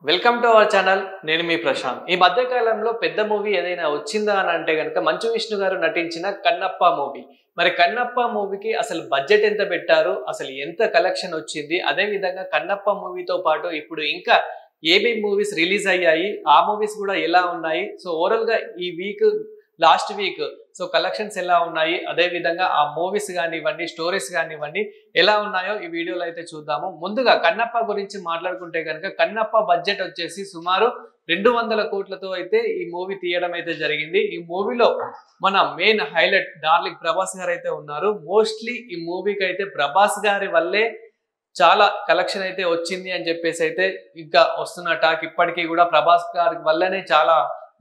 Welcome to our channel. నేను మీ ప్రశాంత్. ఈ మధ్య కాలంలో పెద్ద మూవీ ఏదైనా వచ్చిందా అని అంటే గనుక మంచు విష్ణు గారు నటించిన కన్నప్ప మూవీ. మరి కన్నప్ప మూవీకి అసలు బడ్జెట్ ఎంత పెట్టారు? అసలు ఎంత కలెక్షన్ వచ్చింది? అదే విధంగా కన్నప్ప మూవీతో పాటు ఇప్పుడు ఇంకా ఏమేం మూవీస్ రిలీజ్ అయ్యాయి? ఆ మూవీస్ కూడా ఎలా ఉన్నాయి? సో ఓవరాల్ గా ఈ లాస్ట్ వీక్ సో కలెక్షన్స్ ఎలా ఉన్నాయి, అదే విధంగా ఆ మూవీస్ కానివ్వండి, స్టోరీస్ కానివ్వండి ఎలా ఉన్నాయో ఈ వీడియోలో అయితే చూద్దాము. ముందుగా కన్నప్ప గురించి మాట్లాడుకుంటే కనుక కన్నప్ప బడ్జెట్ వచ్చేసి సుమారు 200 కోట్లతో అయితే ఈ మూవీ తీయడం అయితే జరిగింది. ఈ మూవీలో మన మెయిన్ హైలైట్ డార్లింగ్ ప్రభాస్ గారు అయితే ఉన్నారు. మోస్ట్లీ ఈ మూవీకి అయితే ప్రభాస్ గారి వల్లే చాలా కలెక్షన్ అయితే వచ్చింది అని చెప్పేసి అయితే ఇంకా వస్తున్న టాక్. ఇప్పటికీ కూడా ప్రభాస్ గారి వల్లనే చాలా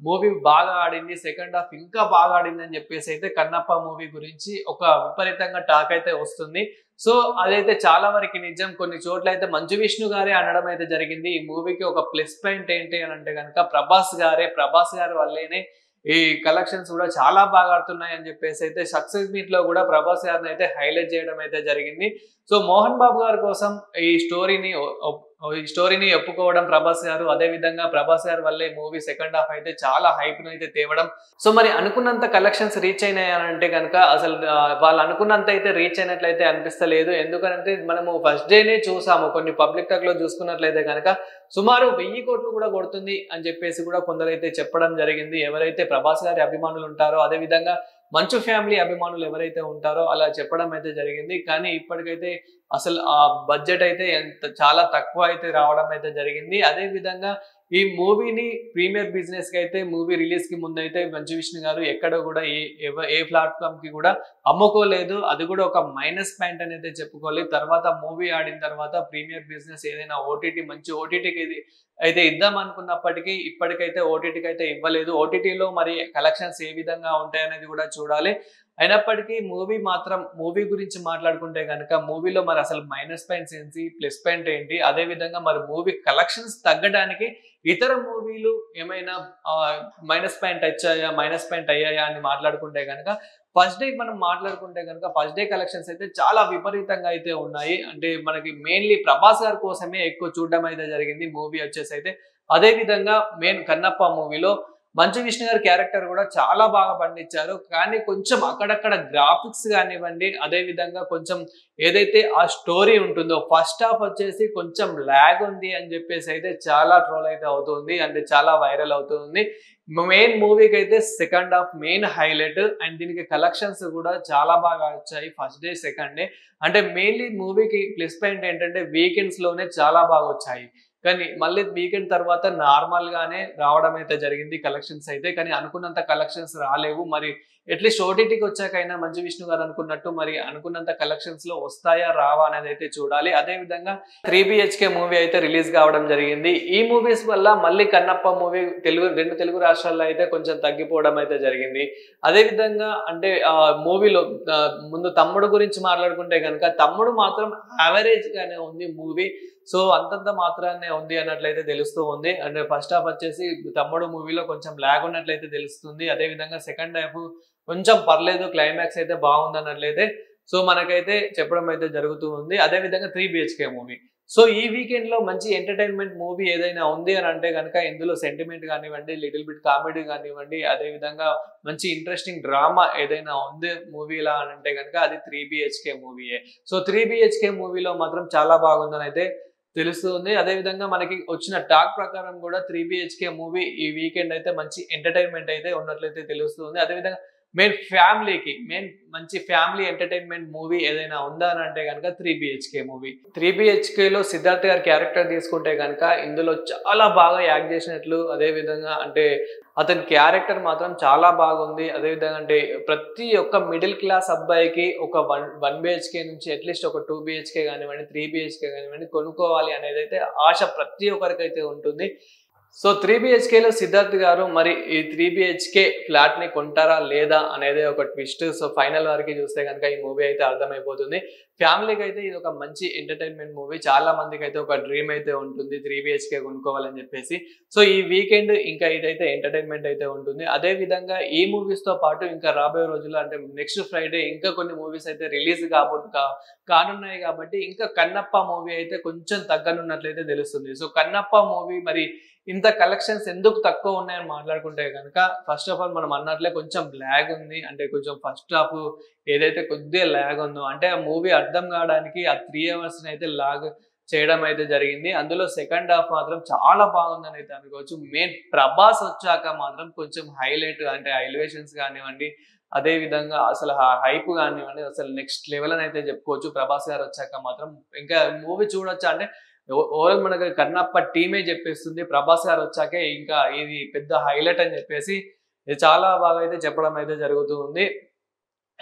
మూవీ బాగా ఆడింది, సెకండ్ హాఫ్ ఇంకా బాగా ఆడింది అని చెప్పేసి అయితే కన్నప్ప మూవీ గురించి ఒక విపరీతంగా టాక్ అయితే వస్తుంది. సో అదైతే చాలా వరకు నిజం. కొన్ని చోట్ల అయితే మంచు విష్ణు గారే అనడం అయితే జరిగింది. ఈ మూవీకి ఒక ప్లస్ పాయింట్ ఏంటి అని అంటే కనుక ప్రభాస్ గారి వల్లేనే ఈ కలెక్షన్స్ కూడా చాలా బాగా ఆడుతున్నాయి అని చెప్పేసి అయితే సక్సెస్ మీట్ లో కూడా ప్రభాస్ గారిని అయితే హైలైట్ చేయడం అయితే జరిగింది. సో మోహన్ బాబు గారి కోసం ఈ స్టోరీని ఒప్పుకోవడం ప్రభాస్ గారు, అదే విధంగా ప్రభాస్ గారి వల్లే మూవీ సెకండ్ హాఫ్ అయితే చాలా హైప్ ను అయితే తేవడం. సో మరి అనుకున్నంత కలెక్షన్స్ రీచ్ అయినాయి అని అంటే కనుక అసలు వాళ్ళు అనుకున్నంత అయితే రీచ్ అయినట్లయితే అనిపిస్తలేదు. ఎందుకంటే మనము ఫస్ట్ డేనే చూసాము, కొన్ని పబ్లిక్ టాక్ లో చూసుకున్నట్లయితే కనుక సుమారు 1000 కోట్లు కూడా కొడుతుంది అని చెప్పేసి కూడా కొందరైతే చెప్పడం జరిగింది. ఎవరైతే ప్రభాస్ గారి అభిమానులు ఉంటారో, అదే విధంగా మంచు ఫ్యామిలీ అభిమానులు ఎవరైతే ఉంటారో అలా చెప్పడం అయితే జరిగింది. కానీ ఇప్పటికైతే అసలు ఆ బడ్జెట్ అయితే చాలా తక్కువ అయితే రావడం అయితే జరిగింది. అదే విధంగా ఈ మూవీని ప్రీమియర్ బిజినెస్ కి అయితే మూవీ రిలీజ్ కి ముందు అయితే మంచు విష్ణు గారు ఎక్కడ కూడా ఏ ప్లాట్ఫామ్ కి కూడా అమ్ముకోలేదు. అది కూడా ఒక మైనస్ పాయింట్ అనేది చెప్పుకోవాలి. తర్వాత మూవీ ఆడిన తర్వాత ప్రీమియర్ బిజినెస్ ఏదైనా మంచి ఓటీటీకి అయితే ఇద్దాం అనుకున్నప్పటికీ ఇప్పటికైతే ఓటీటీకి అయితే ఇవ్వలేదు. ఓటీటీలో మరి కలెక్షన్స్ ఏ విధంగా ఉంటాయనేది కూడా చూడాలి. అయినప్పటికీ మూవీ గురించి మాట్లాడుకుంటే కనుక మూవీలో మరి అసలు మైనస్ పాయింట్స్ ఏంటి, ప్లస్ పాయింట్ ఏంటి, అదే విధంగా మరి మూవీ కలెక్షన్స్ తగ్గడానికి ఇతర మూవీలు ఏమైనా మైనస్ పాయింట్ అయ్యాయా అని మాట్లాడుకుంటే కనుక ఫస్ట్ డే కలెక్షన్స్ అయితే చాలా విపరీతంగా అయితే ఉన్నాయి. అంటే మనకి మెయిన్లీ ప్రభాస్ గారి కోసమే ఎక్కువ చూడడం అయితే జరిగింది మూవీ వచ్చేసి అయితే. అదే విధంగా మెయిన్ కన్నప్ప మూవీలో మంచు విష్ణు గారి క్యారెక్టర్ కూడా చాలా బాగా పండించారు. కానీ కొంచెం అక్కడక్కడ గ్రాఫిక్స్ కానివ్వండి, అదే విధంగా కొంచెం ఏదైతే ఆ స్టోరీ ఉంటుందో ఫస్ట్ హాఫ్ వచ్చేసి కొంచెం ల్యాగ్ ఉంది అని చెప్పేసి అయితే చాలా ట్రోల్ అయితే అవుతుంది, అంటే చాలా వైరల్ అవుతుంది. మెయిన్ మూవీకి అయితే second half main highlight, and దీనికి కలెక్షన్స్ కూడా చాలా బాగా వచ్చాయి ఫస్ట్ డే సెకండ్ డే. అంటే మెయిన్లీ మూవీకి ప్లస్ పాయింట్ ఏంటంటే వీకెండ్స్ లోనే చాలా బాగా వచ్చాయి. కానీ మళ్ళీ వీకెండ్ తర్వాత నార్మల్ గానే రావడం అయితే జరిగింది కలెక్షన్స్ అయితే. కానీ అనుకున్నంత కలెక్షన్స్ రాలేవు. మరి అట్లీస్ట్ ఓటీటీకి వచ్చాకైనా మంచు విష్ణు గారు అనుకున్నట్టు మరి అనుకున్నంత కలెక్షన్స్ లో వస్తాయా రావా అనేది అయితే చూడాలి. అదే విధంగా 3BHK మూవీ అయితే రిలీజ్ కావడం జరిగింది. ఈ మూవీస్ వల్ల మళ్ళీ కన్నప్ప మూవీ రెండు తెలుగు రాష్ట్రాల్లో అయితే కొంచెం తగ్గిపోవడం అయితే జరిగింది. అదే విధంగా అంటే మూవీలో ముందు తమ్ముడు గురించి మాట్లాడుకుంటే కనుక తమ్ముడు మాత్రం యావరేజ్ గానే ఉంది మూవీ. సో అంతంత మాత్రాన్ని ఉంది అన్నట్లయితే తెలుస్తూ ఉంది. అంటే ఫస్ట్ హాఫ్ వచ్చేసి తమ్ముడు మూవీలో కొంచెం ల్యాగ్ ఉన్నట్లయితే తెలుస్తుంది. అదే విధంగా సెకండ్ హాఫ్ కొంచెం పర్లేదు, క్లైమాక్స్ అయితే బాగుంది అన్నట్లయితే సో మనకైతే చెప్పడం అయితే జరుగుతూ ఉంది. అదే విధంగా 3BHK మూవీ. సో ఈ వీకెండ్ లో మంచి ఎంటర్టైన్మెంట్ మూవీ ఏదైనా ఉంది అని అంటే కనుక ఇందులో సెంటిమెంట్ కానివ్వండి, లిటిల్ బిట్ కామెడీ కానివ్వండి, అదే విధంగా మంచి ఇంట్రెస్టింగ్ డ్రామా ఏదైనా ఉంది మూవీలా అని అంటే కనుక అది 3BHK మూవీయే. సో 3BHK మూవీలో మాత్రం చాలా బాగుందని అయితే తెలుస్తుంది. అదే విధంగా మనకి వచ్చిన టాక్ ప్రకారం కూడా 3BHK మూవీ ఈ వీకెండ్ అయితే మంచి ఎంటర్టైన్మెంట్ అయితే ఉన్నట్లయితే తెలుస్తుంది. అదే విధంగా మంచి ఫ్యామిలీ ఎంటర్టైన్మెంట్ మూవీ ఏదైనా ఉందా అని అంటే కనుక 3BHK మూవీ. 3BHK లో సిద్ధార్థ్ గారి క్యారెక్టర్ తీసుకుంటే కనుక ఇందులో చాలా బాగా యాక్ట్ చేసినట్లు, అదే విధంగా అంటే అతని క్యారెక్టర్ మాత్రం చాలా బాగుంది. అదే విధంగా అంటే ప్రతి ఒక్క మిడిల్ క్లాస్ అబ్బాయికి ఒక 1BHK నుంచి అట్లీస్ట్ ఒక 2BHK కానివ్వండి, 3BHK కానివ్వండి కొనుక్కోవాలి అనేది అయితే ఆశ ప్రతి ఒక్కరికైతే ఉంటుంది. సో 3 BHKలో సిద్ధార్థ్ గారు మరి ఈ 3 BHK ఫ్లాట్ ని కొంటారా లేదా అనేది ఒక ట్విస్ట్. సో ఫైనల్ వరకు చూస్తే కనుక ఈ మూవీ అయితే అర్థమైపోతుంది. ఫ్యామిలీకి అయితే ఇది ఒక మంచి ఎంటర్టైన్మెంట్ మూవీ. చాలా మందికి అయితే ఒక డ్రీమ్ అయితే ఉంటుంది 3 BHK కొనుక్కోవాలని చెప్పేసి. సో ఈ వీకెండ్ ఇంకా ఇదైతే ఎంటర్టైన్మెంట్ అయితే ఉంటుంది. అదే విధంగా ఈ మూవీస్ తో పాటు ఇంకా రాబోయే రోజుల్లో అంటే నెక్స్ట్ ఫ్రైడే ఇంకా కొన్ని మూవీస్ అయితే రిలీజ్ కానున్నాయి కాబట్టి ఇంకా కన్నప్ప మూవీ అయితే కొంచెం తగ్గనున్నట్లయితే తెలుస్తుంది. సో కన్నప్ప మూవీ మరి ఇంత కలెక్షన్స్ ఎందుకు తక్కువ ఉన్నాయని మాట్లాడుకుంటే కనుక ఫస్ట్ ఆఫ్ ఆల్ మనం అన్నట్లే కొంచెం ల్యాగ్ ఉంది. అంటే కొంచెం ఫస్ట్ హాఫ్ ఏదైతే కొద్దిగా ల్యాగ్ ఉందో అంటే ఆ మూవీ అర్థం కావడానికి ఆ 3 hours అయితే లాగ్ చేయడం అయితే జరిగింది. అందులో సెకండ్ హాఫ్ మాత్రం చాలా బాగుందని అయితే అనుకోవచ్చు. మెయిన్ ప్రభాస్ వచ్చాక మాత్రం కొంచెం హైలైట్ అంటే ఎలివేషన్స్ కానివ్వండి, అదే విధంగా అసలు హైప్ కానివ్వండి అసలు నెక్స్ట్ లెవెల్ అని అయితే చెప్పుకోవచ్చు. ప్రభాస్ గారు వచ్చాక మాత్రం ఇంకా మూవీ చూడొచ్చా అంటే ఓవరాల్ మనకి కన్నప్ప టీమే చెప్పేస్తుంది. ప్రభాస్ గారు వచ్చాకే ఇంకా ఇది పెద్ద హైలైట్ అని చెప్పేసి ఇది చాలా బాగా అయితే చెప్పడం అయితే జరుగుతూ ఉంది.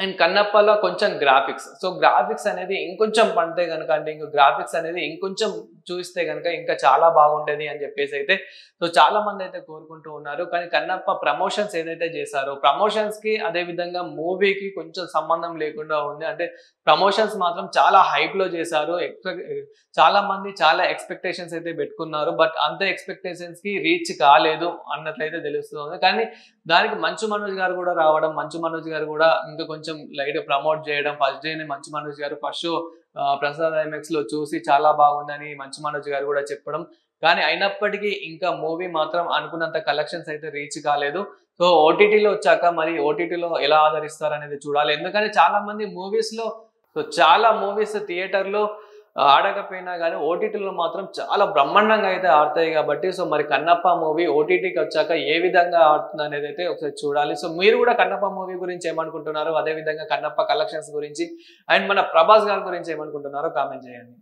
అండ్ కన్నప్పలో కొంచెం గ్రాఫిక్స్. సో గ్రాఫిక్స్ అనేది ఇంకొంచెం పంటే కనుక అంటే ఇంకో గ్రాఫిక్స్ అనేది ఇంకొంచెం చూస్తే కనుక ఇంకా చాలా బాగుండేది అని చెప్పేసి అయితే సో చాలా మంది అయితే కోరుకుంటూ ఉన్నారు. కానీ కన్నప్ప ప్రమోషన్స్ ఏదైతే చేశారో ప్రమోషన్స్ కి అదే విధంగా మూవీకి కొంచెం సంబంధం లేకుండా ఉంది. అంటే ప్రమోషన్స్ మాత్రం చాలా హైప్ లో చేశారు. చాలా మంది చాలా ఎక్స్పెక్టేషన్స్ అయితే పెట్టుకున్నారు. బట్ అంత ఎక్స్పెక్టేషన్స్ కి రీచ్ కాలేదు అన్నట్లయితే తెలుస్తుంది. కానీ దానికి మంచు మనోజ్ గారు కూడా రావడం, మంచు మనోజ్ గారు కూడా ఇంకా కొంచెం లైట్ ప్రమోట్ చేయడం, ఫస్ట్ డేనే మంచు మనోజ్ గారు ఫస్ట్ షో ప్రసాద్ IMAX లో చూసి చాలా బాగుందని మంచు మనోజ్ గారు కూడా చెప్పడం. కానీ అయినప్పటికీ ఇంకా మూవీ మాత్రం అనుకున్నంత కలెక్షన్స్ అయితే రీచ్ కాలేదు. సో ఓటీటీలో వచ్చాక మరి ఓటీటీలో ఎలా ఆదరిస్తారు అనేది చూడాలి. ఎందుకంటే చాలా మంది మూవీస్ లో సో చాలా మూవీస్ థియేటర్లో ఆడకపోయినా కానీ ఓటీటీలో మాత్రం చాలా బ్రహ్మాండంగా అయితే ఆడతాయి కాబట్టి సో మరి కన్నప్ప మూవీ ఓటీటీకి వచ్చాక ఏ విధంగా ఆడుతుంది అనేది అయితే ఒకసారి చూడాలి. సో మీరు కూడా కన్నప్ప మూవీ గురించి ఏమనుకుంటున్నారు, అదే విధంగా కన్నప్ప కలెక్షన్స్ గురించి అండ్ మన ప్రభాస్ గారి గురించి ఏమనుకుంటున్నారో కామెంట్ చేయండి.